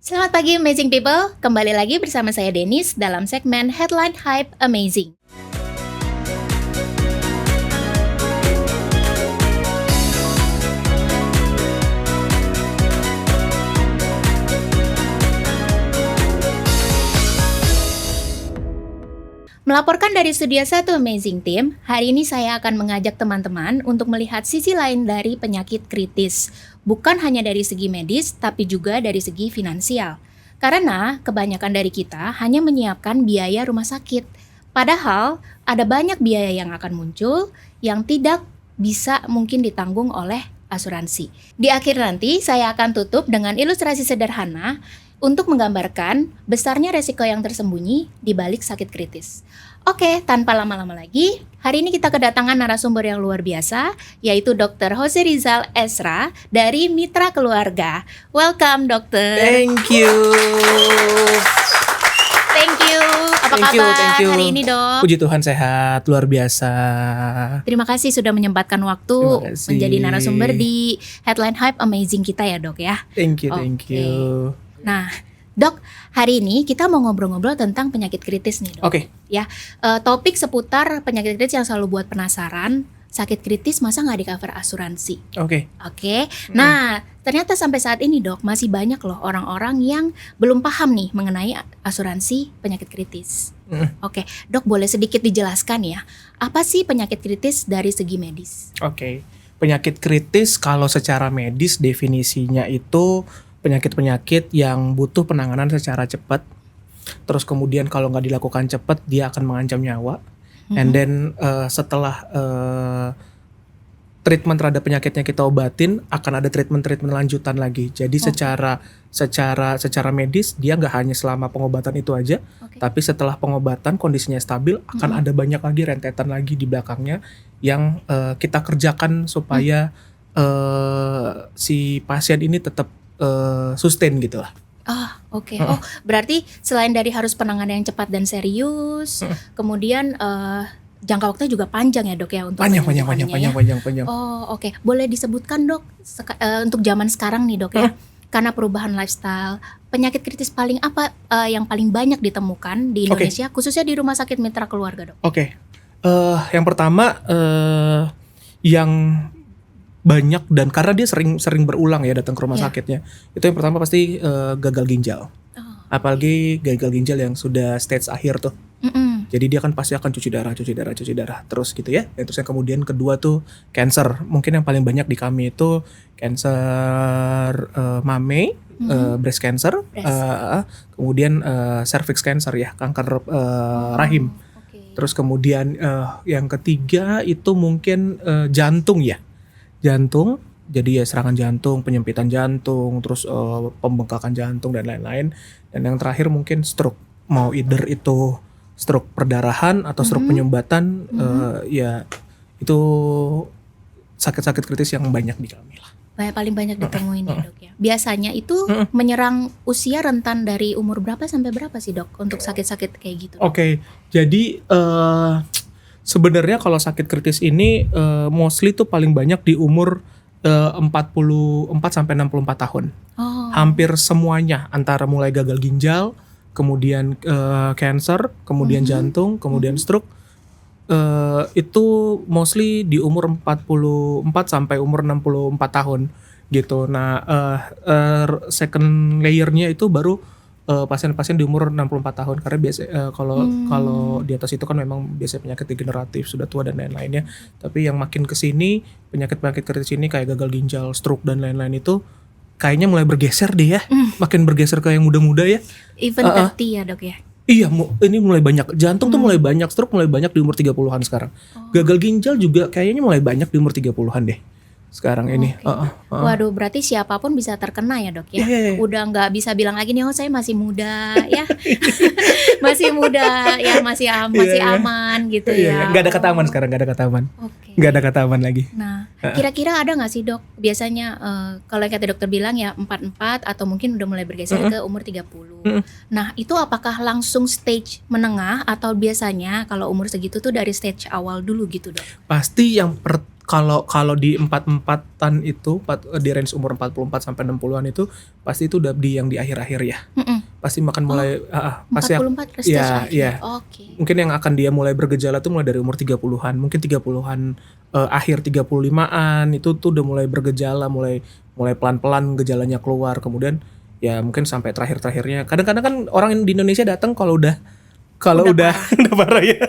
Selamat pagi Amazing People, kembali lagi bersama saya Denis dalam segmen Headline Hype Amazing. Melaporkan dari Studio 1 Amazing Team, hari ini saya akan mengajak teman-teman untuk melihat sisi lain dari penyakit kritis. Bukan hanya dari segi medis, tapi juga dari segi finansial. Karena kebanyakan dari kita hanya menyiapkan biaya rumah sakit. Padahal ada banyak biaya yang akan muncul yang tidak bisa mungkin ditanggung oleh asuransi. Di akhir nanti saya akan tutup dengan ilustrasi sederhana untuk menggambarkan besarnya resiko yang tersembunyi di balik sakit kritis. Oke, tanpa lama-lama lagi, hari ini kita kedatangan narasumber yang luar biasa, yaitu Dr. Jose Rizal Esra dari Mitra Keluarga. Welcome, dokter. Thank you. Thank you. Apa kabar hari ini, dok? Puji Tuhan sehat, luar biasa. Terima kasih sudah menyempatkan waktu menjadi narasumber di Headline Hype Amazing kita ya, dok ya. Thank you. Nah, dok, hari ini kita mau ngobrol-ngobrol tentang penyakit kritis nih, dok. Oke. Ya, topik seputar penyakit kritis yang selalu buat penasaran. Sakit kritis masa nggak di cover asuransi? Oke. Nah, ternyata sampai saat ini, dok, masih banyak loh orang-orang yang belum paham nih mengenai asuransi penyakit kritis. Oke, dok, boleh sedikit dijelaskan ya, apa sih penyakit kritis dari segi medis? Oke. Penyakit kritis kalau secara medis definisinya itu penyakit-penyakit yang butuh penanganan secara cepat. Terus kemudian kalau nggak dilakukan cepat, dia akan mengancam nyawa. And then setelah treatment terhadap penyakitnya kita obatin, akan ada treatment lanjutan lagi. Jadi secara medis dia nggak hanya selama pengobatan itu aja, tapi setelah pengobatan kondisinya stabil, akan ada banyak lagi rentetan lagi di belakangnya yang kita kerjakan supaya si pasien ini tetap sustain gitu lah. Oke. Oh, berarti selain dari harus penanganan yang cepat dan serius, kemudian jangka waktunya juga panjang ya, dok ya, untuk panjang. Oh, oke. Boleh disebutkan, dok, untuk zaman sekarang nih, dok ya, karena perubahan lifestyle, penyakit kritis paling apa yang paling banyak ditemukan di Indonesia, khususnya di Rumah Sakit Mitra Keluarga, dok? Oke. Yang pertama yang banyak dan karena dia sering berulang ya datang ke rumah sakitnya. Itu yang pertama pasti gagal ginjal. Apalagi gagal ginjal yang sudah stage akhir tuh. Jadi dia kan pasti akan cuci darah terus gitu ya. Dan terus yang kemudian kedua tuh cancer. Mungkin yang paling banyak di kami itu cancer mame, breast cancer, kemudian cervix cancer ya, kanker rahim. Terus kemudian yang ketiga itu mungkin jantung ya. Jantung, jadi ya serangan jantung, penyempitan jantung, terus pembengkakan jantung dan lain-lain. Dan yang terakhir mungkin stroke, mau either itu stroke perdarahan atau stroke penyumbatan, ya itu sakit-sakit kritis yang banyak di kami lah. Paling banyak ditemuin ya, dok ya. Biasanya itu menyerang usia rentan dari umur berapa sampai berapa sih, dok, untuk sakit-sakit kayak gitu? Oke, jadi sebenarnya kalau sakit kritis ini mostly tuh paling banyak di umur 44 sampai 64 tahun. Hampir semuanya antara mulai gagal ginjal, kemudian cancer, kemudian jantung, kemudian stroke. Itu mostly di umur 44 sampai umur 64 tahun gitu. Nah, second layernya itu baru pasien-pasien di umur 64 tahun karena biasa kalau di atas itu kan memang biasanya penyakit degeneratif, sudah tua dan lain-lainnya. Tapi yang makin kesini penyakit-penyakit kritis ini kayak gagal ginjal, stroke dan lain-lain itu kayaknya mulai bergeser deh ya, makin bergeser ke yang muda-muda ya. Even 30 ya, dok ya. Iya, ini mulai banyak. Jantung tuh mulai banyak, stroke mulai banyak di umur 30-an sekarang. Gagal ginjal juga kayaknya mulai banyak di umur 30-an deh sekarang ini. Waduh, berarti siapapun bisa terkena ya, dok ya. Udah nggak bisa bilang lagi nih, oh saya masih muda ya. Masih muda ya, masih aman gitu ya. Nggak ada kata aman sekarang, nggak ada kata aman. Nggak ada kata aman lagi. Nah, kira-kira ada nggak sih, dok? Biasanya kalau yang kata dokter bilang ya 44 atau mungkin udah mulai bergeser ke umur 30. Nah, itu apakah langsung stage menengah atau biasanya kalau umur segitu tuh dari stage awal dulu gitu, dok? Pasti yang kalau di 44-an itu di range umur 44 sampai 60-an itu pasti itu udah yang di akhir-akhir ya. Pasti makan mulai pasti 44 stage ya, akhir. ya. Oke. Mungkin yang akan dia mulai bergejala tuh mulai dari umur 30-an, mungkin 30-an akhir 35-an itu tuh udah mulai bergejala, mulai pelan-pelan gejalanya keluar, kemudian ya mungkin sampai terakhir-terakhirnya. Kadang-kadang kan orang di Indonesia datang kalau udah udah parah ya.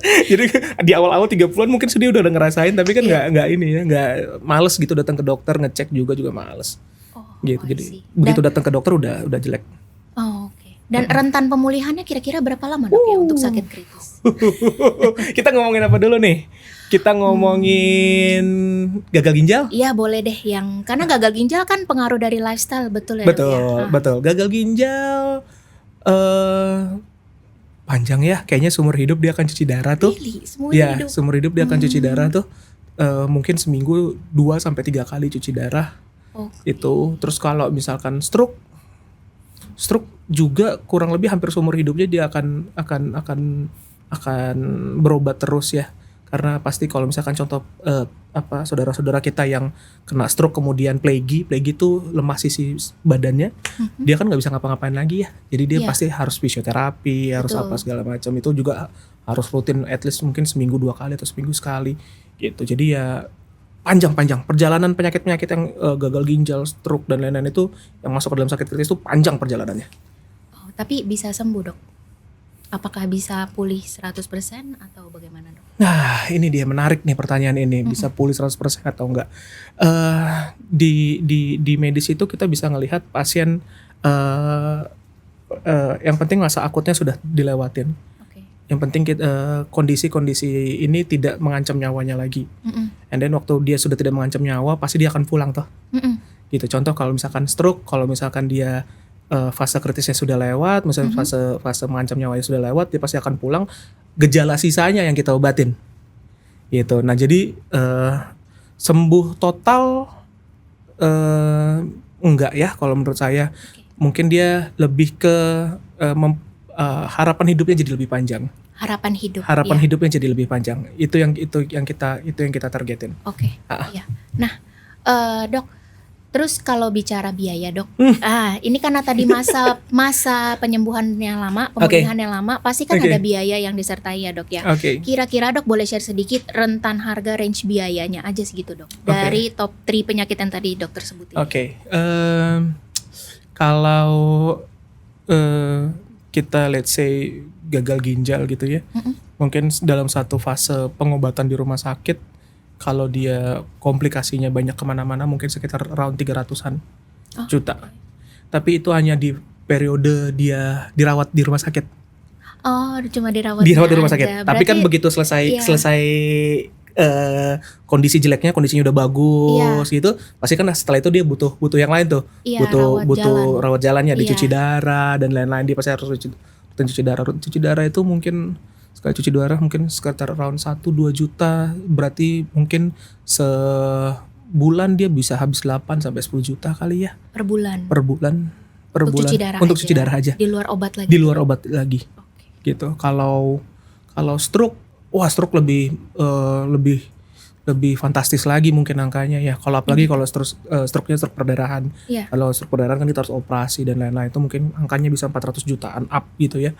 Jadi di awal-awal 30-an mungkin dia udah ngerasain, tapi kan nggak ini ya, nggak males gitu datang ke dokter, ngecek juga males. Gitu. Jadi begitu datang ke dokter udah jelek. Oke. Dan rentan pemulihannya kira-kira berapa lama dok ya untuk sakit kritis? Kita ngomongin apa dulu nih? Kita ngomongin gagal ginjal? Iya boleh deh, karena gagal ginjal kan pengaruh dari lifestyle, betul ya? Betul. Gagal ginjal panjang ya, kayaknya seumur hidup dia akan cuci darah tuh. Seumur hidup dia akan cuci darah tuh. Mungkin seminggu 2-3 kali cuci darah. Itu. Terus kalau misalkan stroke juga kurang lebih hampir seumur hidupnya dia akan berobat terus ya. Karena pasti kalau misalkan contoh saudara-saudara kita yang kena stroke kemudian plegi itu lemah sisi badannya, dia kan nggak bisa ngapa-ngapain lagi ya. Jadi dia pasti harus fisioterapi, harus apa segala macam. Itu juga harus rutin, at least mungkin seminggu 2 kali atau seminggu sekali gitu. Jadi ya panjang perjalanan penyakit-penyakit yang gagal ginjal, stroke dan lain-lain itu yang masuk ke dalam sakit kritis itu panjang perjalanannya. Tapi bisa sembuh dok? Apakah bisa pulih 100% atau bagaimana dok? Nah ini dia menarik nih pertanyaan ini, bisa pulih 100% atau enggak. Di medis itu kita bisa ngelihat pasien yang penting masa akutnya sudah dilewatin. Yang penting kondisi-kondisi ini tidak mengancam nyawanya lagi. And then waktu dia sudah tidak mengancam nyawa pasti dia akan pulang toh. Gitu. Contoh kalau misalkan stroke, kalau misalkan dia fase kritisnya sudah lewat, misalnya fase mengancam nyawanya sudah lewat, dia pasti akan pulang. Gejala sisanya yang kita obatin, gitu. Nah jadi sembuh total enggak ya kalau menurut saya. Mungkin dia lebih ke harapan hidupnya jadi lebih panjang. Harapan hidupnya jadi lebih panjang. Itu yang kita targetin. Oke. Iya. Nah, dok. Terus kalau bicara biaya dok, ini karena tadi masa penyembuhannya lama, pemulihannya lama, pasti kan ada biaya yang disertai ya dok ya. Kira-kira dok boleh share sedikit rentan harga range biayanya aja segitu dok, dari top 3 penyakit yang tadi dokter sebutin. Kalau kita let's say gagal ginjal gitu ya, mungkin dalam satu fase pengobatan di rumah sakit, kalau dia komplikasinya banyak kemana-mana mungkin sekitar around 300-an juta. Tapi itu hanya di periode dia dirawat di rumah sakit. Cuma dirawat di rumah sakit. Tapi kan begitu selesai kondisi jeleknya, kondisinya udah bagus gitu, pasti kan setelah itu dia butuh yang lain tuh. Butuh rawat jalannya, dicuci darah dan lain-lain. Dia pasti harus cuci darah. Cuci darah itu mungkin sekali cuci darah mungkin sekitar around 1-2 juta, berarti mungkin sebulan dia bisa habis 8-10 juta kali ya. Per bulan. Untuk cuci darah aja. Di luar obat lagi. Gitu. Kalau stroke, stroke lebih fantastis lagi mungkin angkanya ya. Kalau apalagi kalau stroke-nya stroke perdarahan. Kalau stroke perdarahan kan kita harus operasi dan lain-lain, itu mungkin angkanya bisa 400 jutaan up gitu ya.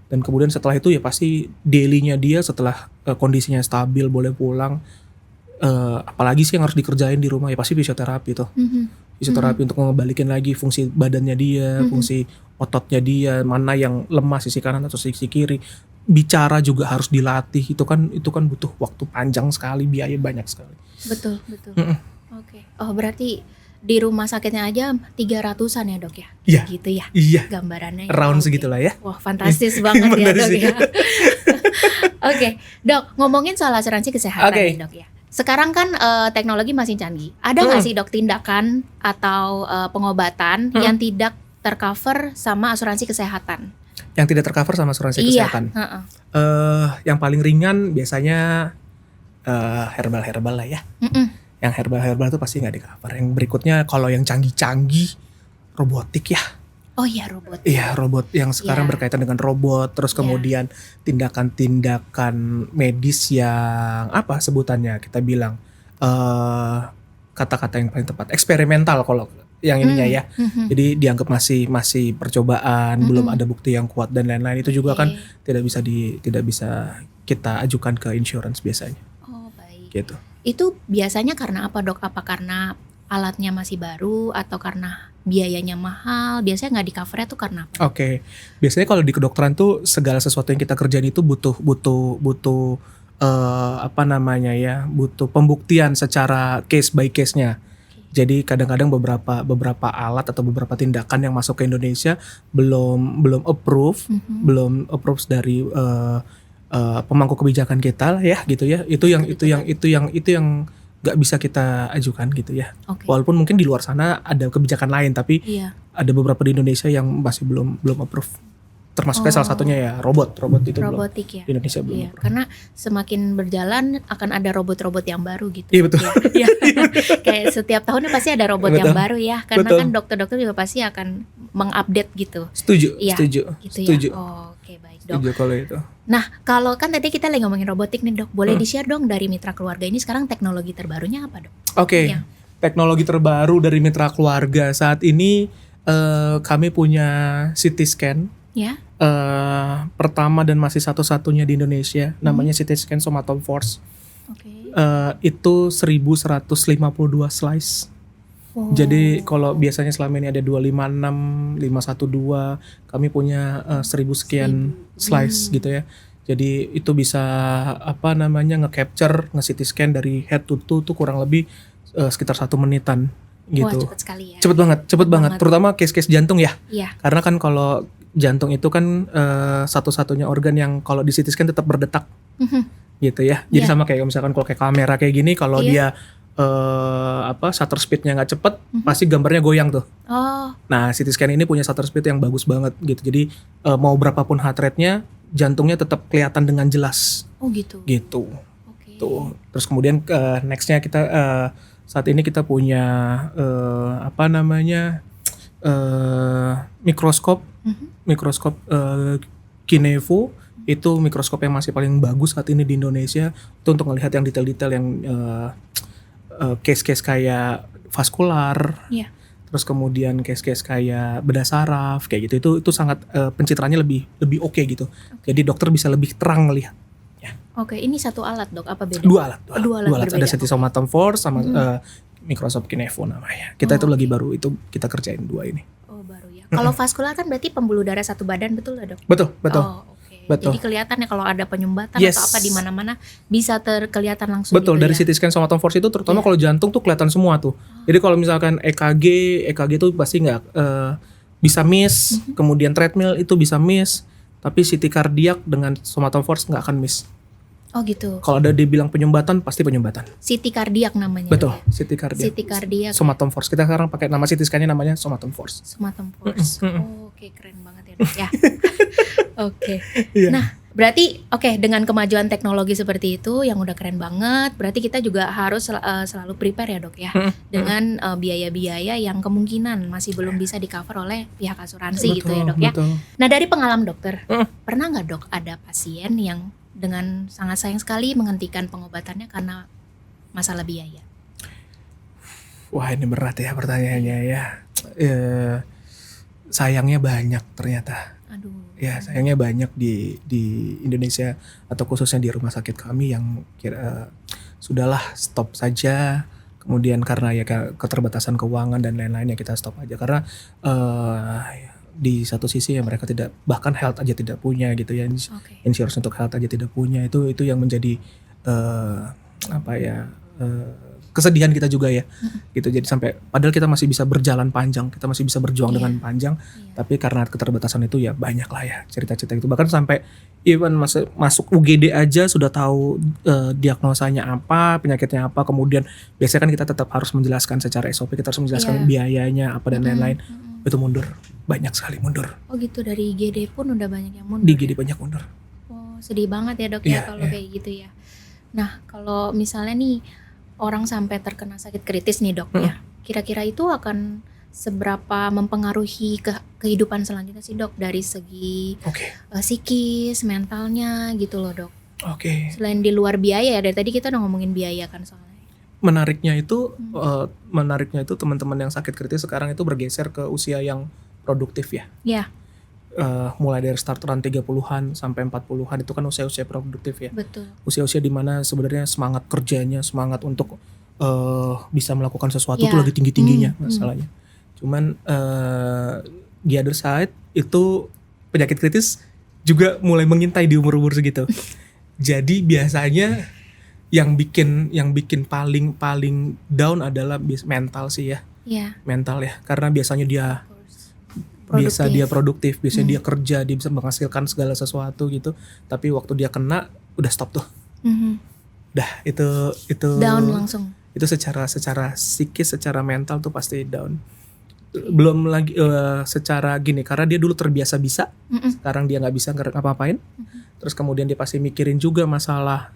Dan kemudian setelah itu ya pasti daily-nya dia setelah kondisinya stabil boleh pulang. Apalagi sih yang harus dikerjain di rumah ya pasti fisioterapi tuh. Fisioterapi untuk ngembalikin lagi fungsi badannya dia, fungsi ototnya dia, mana yang lemah sisi kanan atau sisi kiri. Bicara juga harus dilatih. Itu kan butuh waktu panjang sekali, biaya banyak sekali. Betul. Oke. Berarti di rumah sakitnya aja 300-an ya dok ya? Iya. Gitu ya? Iya. Gambarannya. Round segitulah ya. Wah fantastis banget ya dok ya. Oke, dok ngomongin soal asuransi kesehatan nih dok ya. Sekarang kan teknologi masih canggih. Ada nggak sih dok tindakan atau pengobatan yang tidak tercover sama asuransi kesehatan? Yang tidak tercover sama asuransi kesehatan? Yang paling ringan biasanya herbal lah ya. Yang herbal tuh pasti nggak di cover. Yang berikutnya kalau yang canggih-canggih robotik ya. Oh iya robot. Iya robot yang sekarang berkaitan dengan robot. Terus kemudian tindakan-tindakan medis yang apa sebutannya kita bilang kata-kata yang paling tepat, eksperimental kalau yang ininya ya. Jadi dianggap masih percobaan, belum ada bukti yang kuat dan lain-lain. Itu juga kan tidak bisa kita ajukan ke insurance biasanya. Oh baik. Gitu. Itu biasanya karena apa dok? Apa karena alatnya masih baru atau karena biayanya mahal? Biasanya nggak di covernya tuh karena apa? Oke. Biasanya kalau di kedokteran tuh segala sesuatu yang kita kerjain itu butuh butuh pembuktian secara case by case-nya. Jadi kadang-kadang beberapa alat atau beberapa tindakan yang masuk ke Indonesia belum approve, belum approve dari pemangku kebijakan kita lah ya gitu ya. Itu yang nggak bisa kita ajukan gitu ya. Walaupun mungkin di luar sana ada kebijakan lain, tapi ada beberapa di Indonesia yang masih belum approve. Termasuknya salah satunya ya robot itu robotik belum. ya. Di Indonesia belum. Iya, karena semakin berjalan akan ada robot-robot yang baru gitu. Iya betul. Ya. Kayak setiap tahunnya pasti ada robot yang baru ya, karena kan dokter-dokter juga pasti akan mengupdate gitu. Setuju. Gitu Setuju. Ya. Oh, oke baik dok. Setuju kalau itu. Nah kalau kan tadi kita lagi ngomongin robotik nih dok, boleh di-share dong dari Mitra Keluarga ini sekarang teknologi terbarunya apa dok? Oke. Teknologi terbaru dari Mitra Keluarga saat ini kami punya CT scan. Ya. Pertama dan masih satu-satunya di Indonesia, namanya CT scan Somatom Force. Itu 1152 slice. Jadi kalau biasanya selama ini ada 256, 512, kami punya 1000 sekian slice gitu ya. Jadi itu bisa nge-capture, nge-CT scan dari head to toe tuh kurang lebih sekitar 1 menitan gitu. Wah, cepet sekali ya. Cepet banget. Terutama case-case jantung ya. Iya. Karena kan kalau jantung itu kan satu-satunya organ yang kalau di CT scan tetap berdetak. Gitu ya. Jadi sama kayak misalkan kalau kayak kamera kayak gini, kalau dia shutter speednya nggak cepet, pasti gambarnya goyang tuh. Nah CT scan ini punya shutter speed yang bagus banget gitu. Jadi mau berapapun heart rate-nya, jantungnya tetap kelihatan dengan jelas. Oh gitu. Gitu. Tuh. Terus kemudian nextnya kita saat ini kita punya mikroskop Kinevo. Itu mikroskop yang masih paling bagus saat ini di Indonesia itu untuk melihat yang detail-detail yang case-case kayak vaskular, terus kemudian case-case kayak bedah saraf kayak gitu. Itu sangat pencitraannya lebih oke gitu. Jadi dokter bisa lebih terang melihat. Ini satu alat dok, apa beda? Dua alat. Berbeda. Ada CT Somatom Force sama mikroskop Kinevo namanya. Kita itu lagi baru itu kita kerjain 2 ini. Oh baru ya. Kalau vaskular kan berarti pembuluh darah satu badan, betul nggak dok? Betul. Betul. Jadi kelihatan ya kalau ada penyumbatan atau apa di mana-mana bisa kelihatan langsung. Betul, gitu dari CT scan Somatom Force itu terutama kalau jantung tuh kelihatan semua tuh. Jadi kalau misalkan EKG tuh pasti nggak bisa miss, kemudian treadmill itu bisa miss, tapi CT kardiak dengan Somatom Force nggak akan miss. Oh gitu. Kalau ada dibilang penyumbatan, pasti penyumbatan. CT kardiak namanya. Betul, ya? CT kardiak. Somatom Somatom Force. Kita sekarang pakai nama CT scan-nya namanya Somatom Force. Somatom Force. Oke, keren banget ya dok ya. Oke. Nah, berarti dengan kemajuan teknologi seperti itu yang udah keren banget, berarti kita juga harus selalu prepare ya dok ya, dengan biaya-biaya yang kemungkinan masih belum bisa di-cover oleh pihak asuransi gitu ya dok ya. Nah, dari pengalaman dokter, pernah nggak dok ada pasien yang dengan sangat sayang sekali menghentikan pengobatannya karena masalah biaya? Wah, ini berat ya pertanyaannya ya. Sayangnya banyak ternyata. Ya sayangnya banyak di Indonesia atau khususnya di rumah sakit kami yang sudahlah stop saja. Kemudian karena ya keterbatasan keuangan dan lain-lain ya kita stop aja karena di satu sisi ya mereka tidak, bahkan health aja tidak punya gitu ya. Insurance untuk health aja tidak punya. Itu yang menjadi kesedihan kita juga ya. Gitu. Jadi sampai padahal kita masih bisa berjalan panjang, kita masih bisa berjuang dengan panjang, tapi karena keterbatasan itu ya banyak lah ya cerita-cerita itu. Bahkan sampai even masuk UGD aja sudah tahu diagnosanya apa, penyakitnya apa, kemudian biasanya kan kita tetap harus menjelaskan secara SOP, kita harus menjelaskan biayanya apa dan lain-lain. Itu mundur, banyak sekali mundur. Oh gitu, dari IGD pun udah banyak yang mundur. Di IGD banyak mundur. Oh sedih banget ya dok ya kalau kayak gitu ya. Nah kalau misalnya nih orang sampai terkena sakit kritis nih dok ya, kira-kira itu akan seberapa mempengaruhi kehidupan selanjutnya sih dok, dari segi psikis, mentalnya gitu loh dok. Selain di luar biaya ya, dari tadi kita udah ngomongin biaya kan soalnya. menariknya itu teman-teman yang sakit kritis sekarang itu bergeser ke usia yang produktif ya. Ya, Mulai dari starteran 30-an sampai 40-an itu kan usia-usia produktif ya. betul. Usia-usia di mana sebenarnya semangat kerjanya, semangat untuk bisa melakukan sesuatu Ya. itu lagi tinggi-tingginya Hmm. masalahnya. Cuman the other side itu penyakit kritis juga mulai mengintai di umur-umur segitu. Jadi biasanya yang bikin paling down adalah mental sih ya. Ya, Mental ya. Karena biasanya dia produktif, biasanya dia kerja, dia bisa menghasilkan segala sesuatu gitu. Tapi waktu dia kena udah stop tuh. Mhm. Udah itu Down langsung. itu secara psikis, secara mental tuh pasti down. Belum lagi secara gini, karena dia dulu terbiasa bisa, Mm-mm. sekarang dia nggak bisa ngapa-ngapain. Terus kemudian dia pasti mikirin juga masalah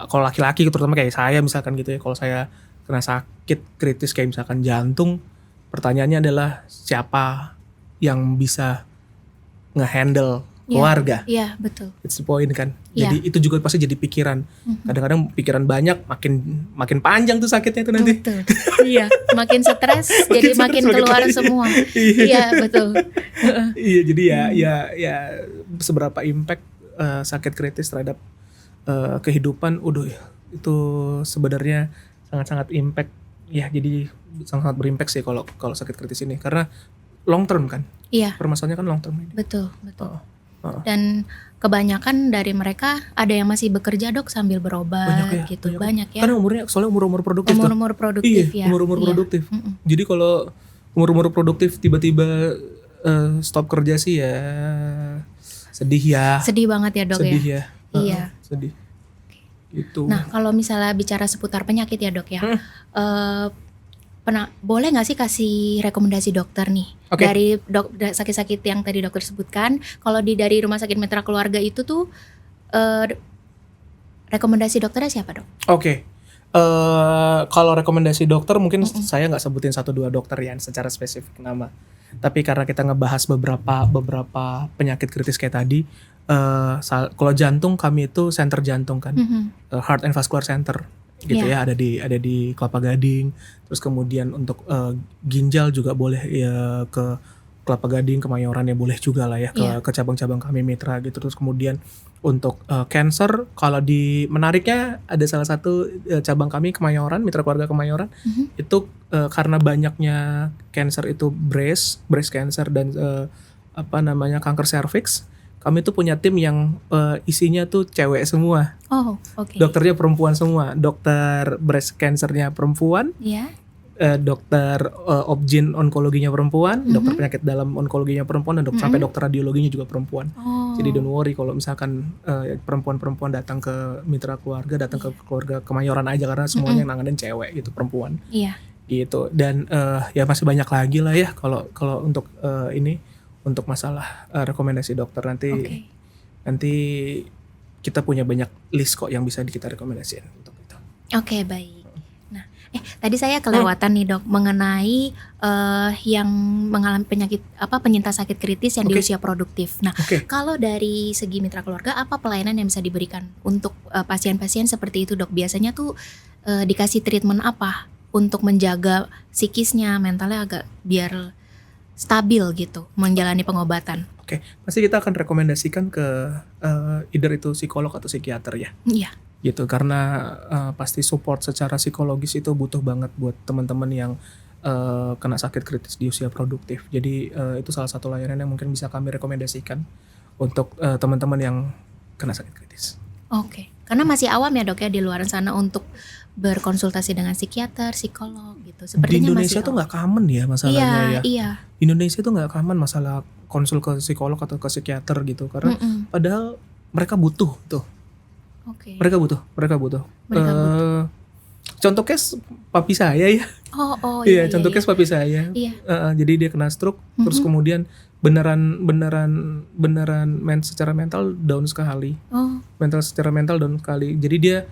kalau laki-laki terutama kayak saya misalkan gitu ya, kalau saya kena sakit kritis kayak misalkan jantung, pertanyaannya adalah siapa yang bisa ngehandle keluarga. Iya, betul. It's the point kan. Iya. Jadi itu juga pasti jadi pikiran. Mhm. Kadang-kadang pikiran banyak, makin panjang tuh sakitnya itu nanti. Betul. Iya, makin stres jadi stres, makin makin keluar lari. semua. Iya. Iya, betul. Iya, jadi ya seberapa impact sakit kritis terhadap kehidupan, itu sebenarnya sangat-sangat impact ya. Jadi sangat berimpact sih kalau sakit kritis ini, karena long term kan. Iya, Permasalahannya kan long term ini. betul. Oh. Dan kebanyakan dari mereka ada yang masih bekerja dok sambil berobat Banyak ya, gitu, banyak ya. Kan soalnya umur-umur produktif tuh. Umur-umur produktif ya. Iya, umur-umur Iya. produktif. Mm-mm. Jadi kalau umur-umur produktif tiba-tiba stop kerja sih ya sedih ya. Sedih banget ya dok Sedih ya. ya. Iya. Sedih. Gitu. Nah kalau misalnya bicara seputar penyakit ya dok ya, boleh nggak sih kasih rekomendasi dokter nih Oke. dari sakit-sakit yang tadi dokter sebutkan? Kalau dari Rumah Sakit Mitra Keluarga itu tuh rekomendasi dokternya siapa dok? Oke. Kalau rekomendasi dokter mungkin saya nggak sebutin 1-2 dokter ya secara spesifik nama. Tapi karena kita ngebahas beberapa penyakit kritis kayak tadi, kalau jantung kami itu center jantung kan, Heart and Vascular Center gitu ya, ada di Kelapa Gading. Terus kemudian untuk ginjal juga boleh ya ke Kelapa Gading, Kemayoran ya boleh juga lah ya ke cabang-cabang kami mitra gitu. Terus kemudian untuk cancer, kalau di menariknya ada salah satu cabang kami Kemayoran, Mitra Keluarga Kemayoran, itu karena banyaknya cancer itu breast cancer dan kanker cervix. Kami tuh punya tim yang isinya tuh cewek semua. Oh, oke. Dokternya perempuan semua. Dokter breast cancernya perempuan, Iya. dokter obgyn onkologinya perempuan, dokter penyakit dalam onkologinya perempuan, dan sampai dokter radiologinya juga perempuan. Oh. Jadi don't worry kalau misalkan perempuan-perempuan datang ke Mitra Keluarga, datang ke keluarga Kemayoran aja, karena semuanya yang nanganin cewek gitu, perempuan. Iya. Gitu. Dan ya masih banyak lagi lah ya kalau untuk untuk masalah rekomendasi dokter nanti. Oke. Nanti kita punya banyak list kok yang bisa kita rekomendasiin untuk itu. Oke, baik. Nah, tadi saya kelewatan nih dok mengenai yang mengalami penyintas sakit kritis yang di usia produktif. Nah, kalau dari segi Mitra Keluarga, apa pelayanan yang bisa diberikan untuk pasien-pasien seperti itu dok? Biasanya tuh dikasih treatment apa untuk menjaga psikisnya, mentalnya agak biar stabil gitu menjalani pengobatan? Oke, pasti kita akan rekomendasikan ke either itu psikolog atau psikiater ya. Iya. Gitu, karena pasti support secara psikologis itu butuh banget buat teman-teman yang kena sakit kritis di usia produktif. Jadi itu salah satu layanan yang mungkin bisa kami rekomendasikan untuk teman-teman yang kena sakit kritis. Oke, karena masih awam ya dok ya di luar sana untuk berkonsultasi dengan psikiater, psikolog gitu. Sepertinya di Indonesia masih tuh nggak common ya masalahnya ya. Iya. Di Indonesia tuh nggak common masalah konsul ke psikolog atau ke psikiater gitu, karena padahal mereka butuh tuh. Oke. Mereka butuh. Contoh case papi saya ya. Oh Iya, contoh case papi saya. Iya. Jadi dia kena stroke, terus kemudian beneran secara mental down sekali. Oh. Secara mental down sekali. Jadi dia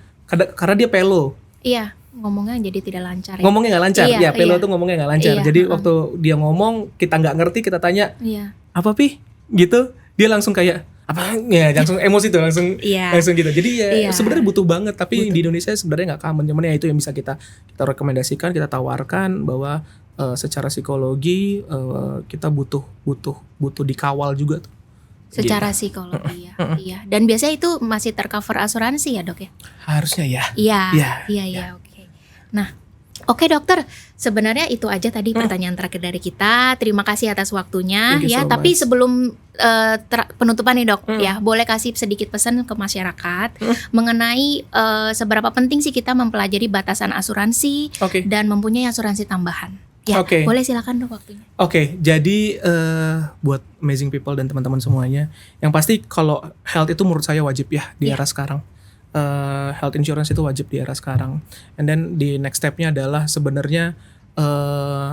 karena dia pelo. Iya, ngomongnya jadi tidak lancar ya. Ngomongnya nggak lancar. Iya, Pelo iya. tuh ngomongnya nggak lancar. Iya, Jadi waktu dia ngomong kita nggak ngerti, kita tanya, Iya. "Apa pi?" gitu. Dia langsung kayak, apa ya langsung emosi tuh langsung Iya. langsung gitu. Jadi ya Iya. sebenarnya butuh banget, tapi Butuh. di Indonesia sebenarnya nggak common. Cuman ya itu yang bisa kita rekomendasikan, kita tawarkan bahwa secara psikologi kita butuh dikawal juga tuh. Secara Gitu. psikologi ya. Iya. Dan biasanya itu masih tercover asuransi ya, Dok ya? Harusnya ya. Iya. Iya, Iya, oke. Nah, oke dokter, sebenarnya itu aja tadi pertanyaan terakhir dari kita. Terima kasih atas waktunya Thank you ya. so Tapi much. sebelum penutupan nih dok, ya boleh kasih sedikit pesan ke masyarakat mengenai seberapa penting sih kita mempelajari batasan asuransi Oke. dan mempunyai asuransi tambahan. Ya, Oke. boleh silakan dok waktunya. Oke, jadi buat amazing people dan teman-teman semuanya, yang pasti kalau health itu menurut saya wajib ya di Iya. era sekarang. Health insurance itu wajib di era sekarang. And then di next stepnya adalah sebenarnya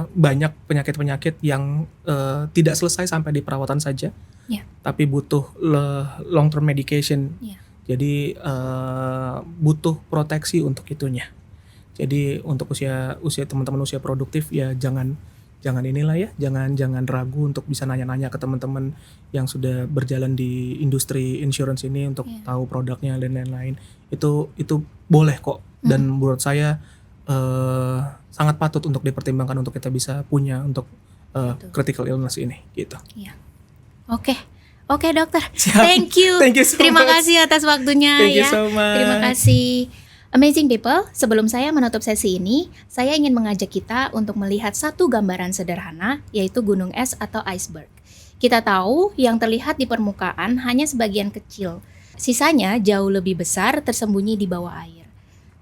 banyak penyakit-penyakit yang tidak selesai sampai di perawatan saja, Iya. tapi butuh long term medication. Iya. Jadi butuh proteksi untuk itunya. Jadi untuk usia teman-teman usia produktif ya jangan inilah ya, jangan ragu untuk bisa nanya-nanya ke teman-teman yang sudah berjalan di industri insurance ini untuk tahu produknya dan lain-lain. Itu boleh kok, dan menurut saya sangat patut untuk dipertimbangkan untuk kita bisa punya untuk critical illness ini gitu. Iya. Oke dokter. Siap. Thank you. Thank you so Terima much. kasih atas waktunya Thank you ya. so much. Terima kasih. Amazing people, sebelum saya menutup sesi ini, saya ingin mengajak kita untuk melihat satu gambaran sederhana, yaitu gunung es atau iceberg. Kita tahu yang terlihat di permukaan hanya sebagian kecil, sisanya jauh lebih besar tersembunyi di bawah air.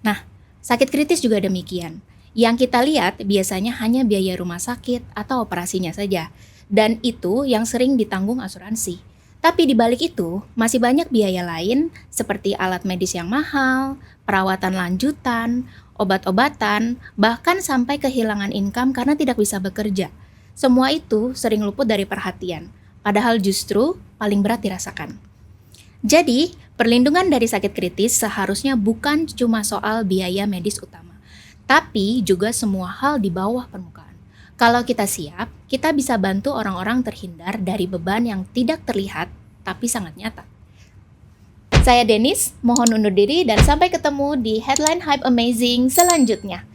Nah, sakit kritis juga demikian. Yang kita lihat biasanya hanya biaya rumah sakit atau operasinya saja, dan itu yang sering ditanggung asuransi. Tapi di balik itu, masih banyak biaya lain seperti alat medis yang mahal, perawatan lanjutan, obat-obatan, bahkan sampai kehilangan income karena tidak bisa bekerja. Semua itu sering luput dari perhatian, padahal justru paling berat dirasakan. Jadi, perlindungan dari sakit kritis seharusnya bukan cuma soal biaya medis utama, tapi juga semua hal di bawah permukaan. Kalau kita siap, kita bisa bantu orang-orang terhindar dari beban yang tidak terlihat tapi sangat nyata. Saya Denis, mohon undur diri dan sampai ketemu di Headline Hype Amazing selanjutnya.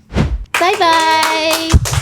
Bye-bye!